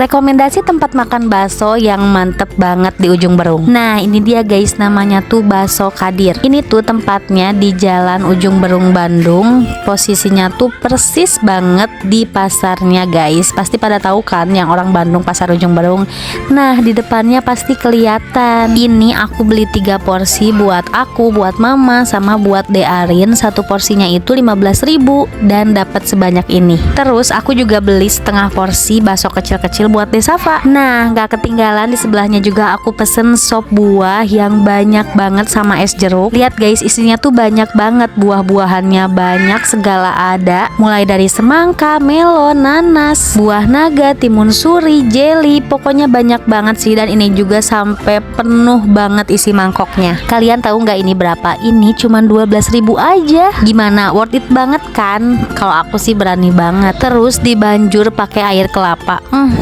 Rekomendasi tempat makan bakso yang mantep banget di Ujung Berung. Nah ini dia guys, namanya tuh Bakso Kadir. Ini tuh tempatnya di Jalan Ujung Berung Bandung. Posisinya tuh persis banget di pasarnya guys. Pasti pada tahu kan yang orang Bandung pasar Ujung Berung. Nah di depannya pasti kelihatan. Ini aku beli 3 porsi buat aku, buat mama, sama buat Dearin. Satu porsinya itu 15.000 dan dapat sebanyak ini. Terus aku juga beli setengah porsi bakso kecil-kecil buat Desafa. Nah gak ketinggalan, di sebelahnya juga aku pesen sop buah yang banyak banget sama es jeruk. Lihat guys, isinya tuh banyak banget, buah-buahannya banyak, segala ada, mulai dari semangka, melon, nanas, buah naga, timun suri, jelly, pokoknya banyak banget sih. Dan ini juga sampai penuh banget isi mangkoknya. Kalian tahu nggak ini berapa? Ini cuma 12.000 aja. Gimana, worth it banget kan? Kalau aku sih berani banget. Terus dibanjur pakai air kelapa.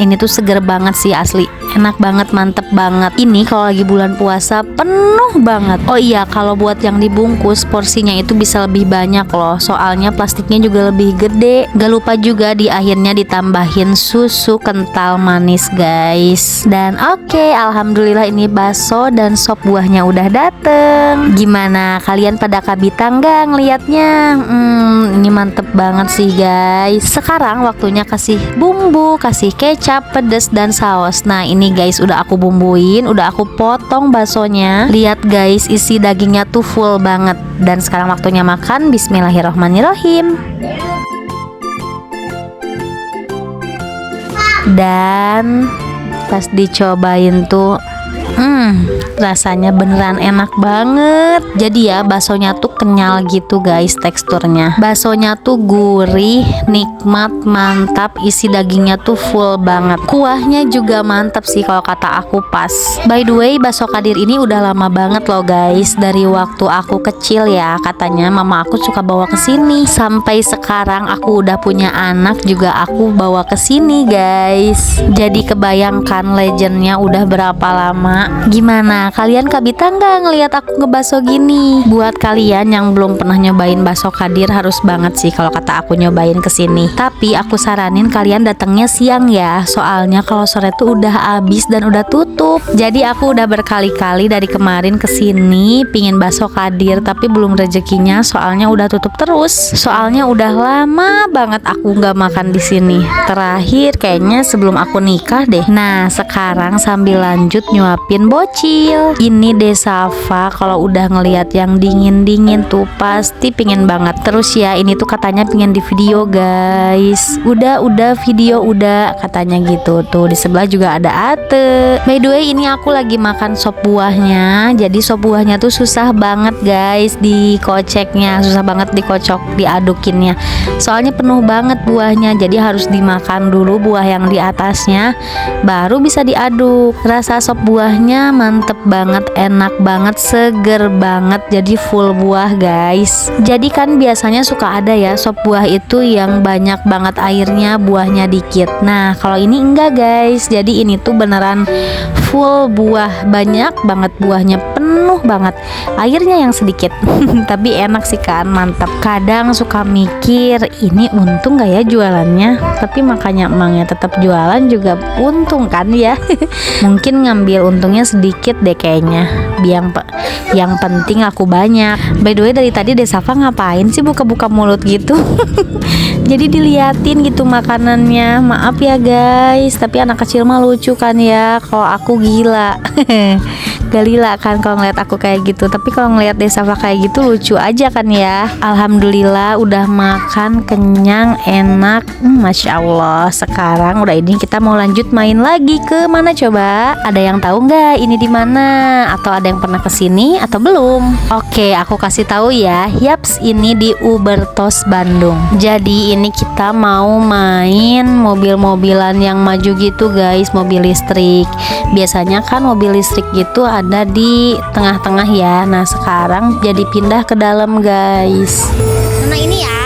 Ini tuh seger banget sih asli, enak banget, mantep banget. Ini kalau lagi bulan puasa penuh banget. Oh iya, kalau buat yang dibungkus porsinya itu bisa lebih banyak loh, soalnya plastiknya juga lebih gede. Gak lupa juga di akhirnya ditambahin susu kental manis guys. Dan oke, alhamdulillah ini bakso dan sop buahnya udah dateng. Gimana, kalian pada kabita nggak ngeliatnya? Ini mantep banget sih guys. Sekarang waktunya kasih bumbu, kasih kecap, pedas, dan saus. Nah ini guys udah aku bumbuin, udah aku potong baksonya. Lihat guys, isi dagingnya tuh full banget. Dan sekarang waktunya makan. Bismillahirrohmanirrohim. Dan pas dicobain tuh rasanya beneran enak banget. Jadi ya baksonya tuh kenyal gitu guys teksturnya. Baksonya tuh gurih, nikmat, mantap. Isi dagingnya tuh full banget. Kuahnya juga mantap sih kalau kata aku pas. By the way, Bakso Kadir ini udah lama banget loh guys. Dari waktu aku kecil ya, katanya mama aku suka bawa ke sini. Sampai sekarang aku udah punya anak juga aku bawa ke sini guys. Jadi kebayangkan legendnya udah berapa lama. Gimana, kalian kabita nggak ngelihat aku ngebaso gini? Buat kalian yang belum pernah nyobain Bakso Kadir, harus banget sih kalau kata aku nyobain kesini. Tapi aku saranin kalian datangnya siang ya, soalnya kalau sore tuh udah habis dan udah tutup. Jadi aku udah berkali-kali dari kemarin kesini pingin Bakso Kadir, tapi belum rezekinya soalnya udah tutup terus. Soalnya udah lama banget aku nggak makan di sini. Terakhir kayaknya sebelum aku nikah deh. Nah sekarang sambil lanjut nyuapin bocil. Ini Desafa kalau udah ngelihat yang dingin-dingin tuh pasti pingin banget. Terus ya ini tuh katanya pingin di video guys. Udah video udah katanya gitu. Tuh di sebelah juga ada Ate. By the way ini aku lagi makan sop buahnya. Jadi sop buahnya tuh susah banget guys dikoceknya, susah banget dikocok, diadukinnya. Soalnya penuh banget buahnya. Jadi harus dimakan dulu buah yang di atasnya baru bisa diaduk. Rasa sop buahnya mantep banget, enak banget, seger banget. Jadi full buah guys. Jadi kan biasanya suka ada ya sop buah itu yang banyak banget airnya, buahnya dikit. Nah kalau ini enggak guys. Jadi ini tuh beneran full buah, banyak banget buahnya, penuh banget, airnya yang sedikit. Tapi enak sih kan, mantap. Kadang suka mikir ini untung gak ya jualannya, tapi makanya emangnya tetap jualan juga untung kan ya. Mungkin ngambil untungnya sedikit deh kayaknya. Yang penting aku banyak. By the way dari tadi Desafa ngapain sih buka-buka mulut gitu? Jadi diliatin gitu makanannya. Maaf ya guys, tapi anak kecil mah lucu kan ya. Kalau aku gila. Galila kan kalau ngeliat aku kayak gitu. Tapi kalau ngeliat Desafa kayak gitu lucu aja kan ya. Alhamdulillah udah makan kenyang, enak. Masya Allah. Sekarang udah ini kita mau lanjut main lagi ke mana coba? Ada yang tahu nggak ini di mana? Atau ada yang pernah kesini atau belum? Oke, aku kasih tahu ya. Yaps, ini di Ubertos Bandung. Jadi ini kita mau main mobil-mobilan yang maju gitu guys, mobil listrik. Biasanya kan mobil listrik gitu ada di tengah-tengah ya. Nah sekarang jadi pindah ke dalam guys. Nah ini ya.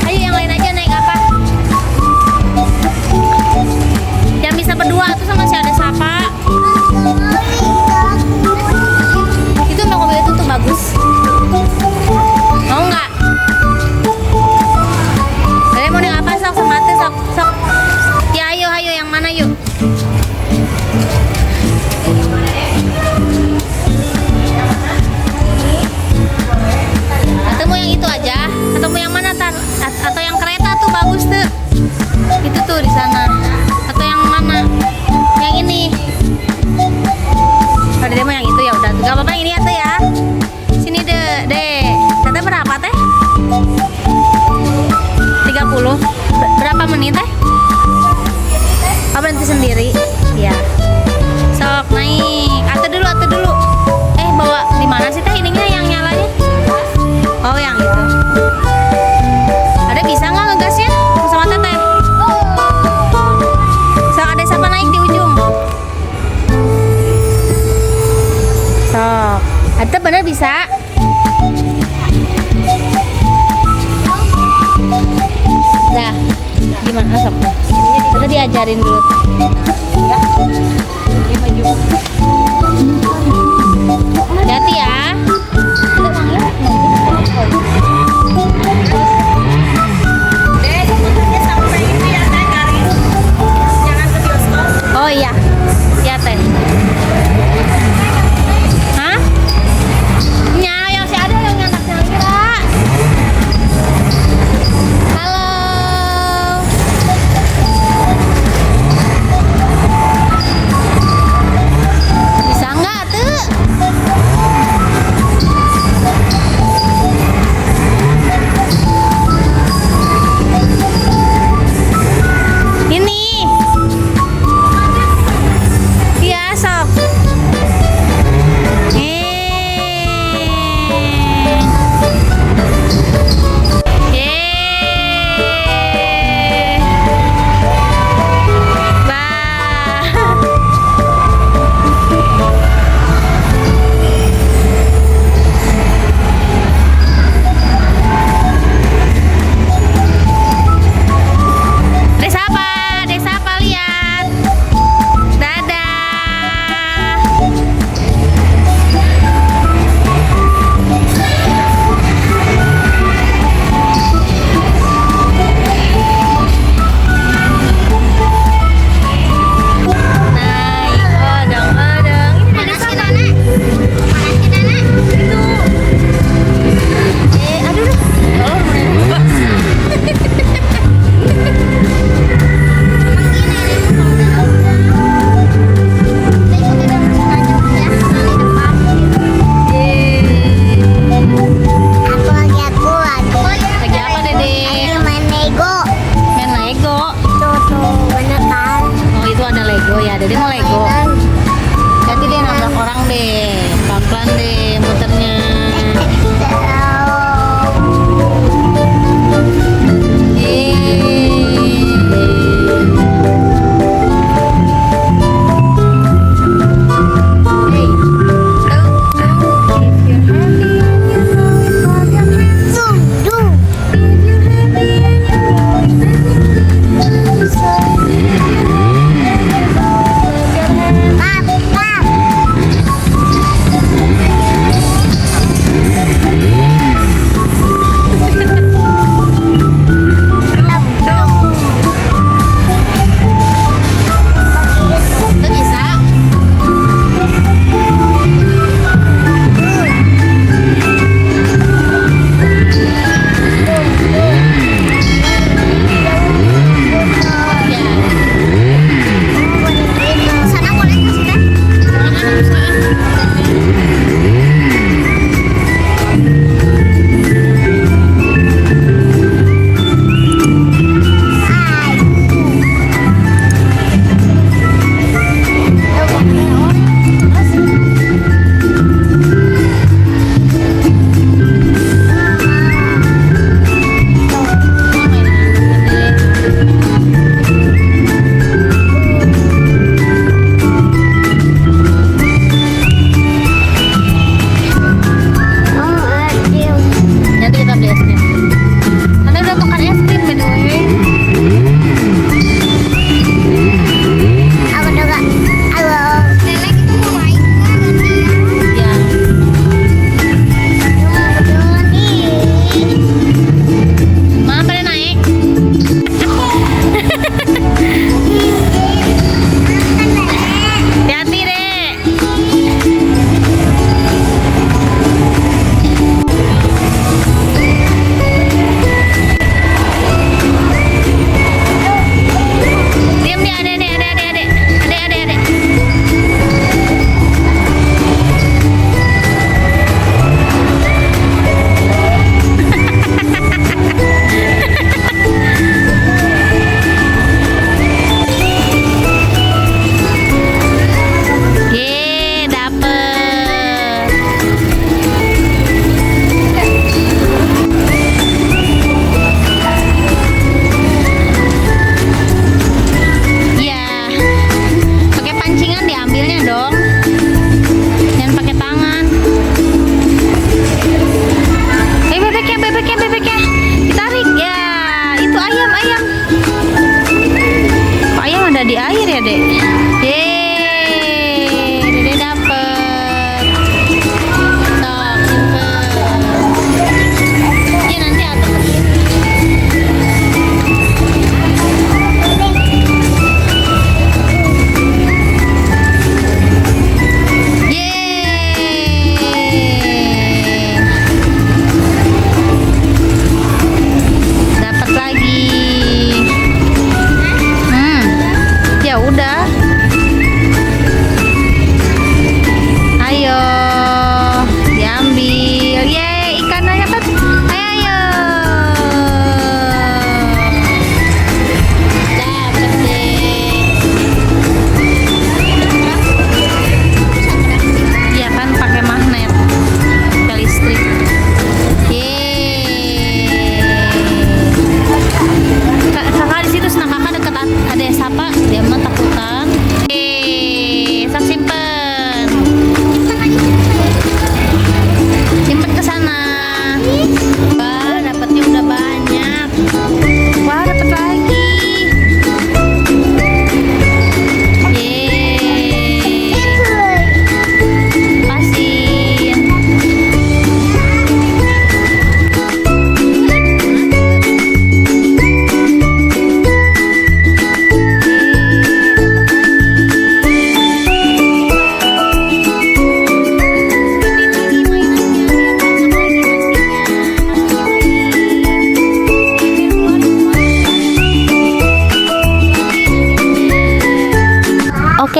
Ayo yang lain aja naik apa? Yang bisa berdua tuh sama si ada siapa? Itu mobil itu tuh bagus. ajarin dulu. Ya. Ini maju. Hati-hati ya. Oh iya, ya teh. Hah? Nya, yang si ada yang nyantaknya kira. Halo.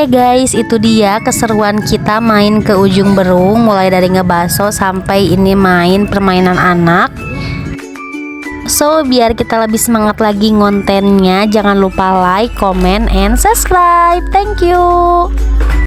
Oke guys, itu dia keseruan kita main ke ujung berung, mulai dari ngebaso sampai ini main permainan anak. So, biar kita lebih semangat lagi ngontennya, jangan lupa like, comment, and subscribe. Thank you.